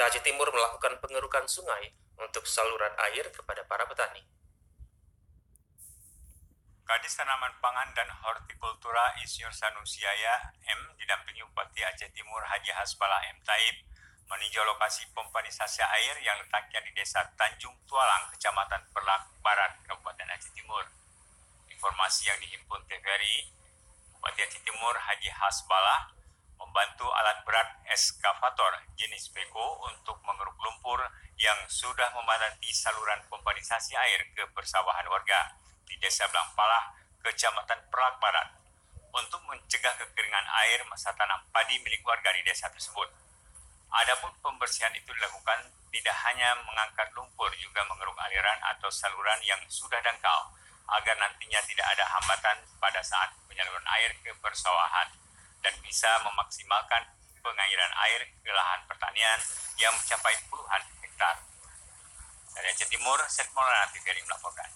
Pemerintah Aceh Timur melakukan pengerukan sungai untuk saluran air kepada para petani. Kadis Tanaman Pangan dan Hortikultura Insinyur Sanusi Yahya M didampingi Bupati Aceh Timur Haji Hasbalah M Taib meninjau lokasi pompanisasi air yang letaknya di Desa Tanjung Tualang, Kecamatan Perlak Barat, Kabupaten Aceh Timur. Informasi yang dihimpun TVRI, Bupati Aceh Timur Haji Hasbalah membantu alat berat eskavator jenis beko untuk mengeruk lumpur yang sudah memadati saluran pompanisasi air ke persawahan warga di Desa Blangpalah, Kecamatan Perlak Barat, untuk mencegah kekeringan air masa tanam padi milik warga di desa tersebut. Adapun pembersihan itu dilakukan tidak hanya mengangkat lumpur, juga mengeruk aliran atau saluran yang sudah dangkal, agar nantinya tidak ada hambatan pada saat penyaluran air ke persawahan dan bisa memaksimalkan pengairan air ke lahan pertanian yang mencapai puluhan hektar. Dari Aceh Timur, Seth Maulana TVRI melaporkan.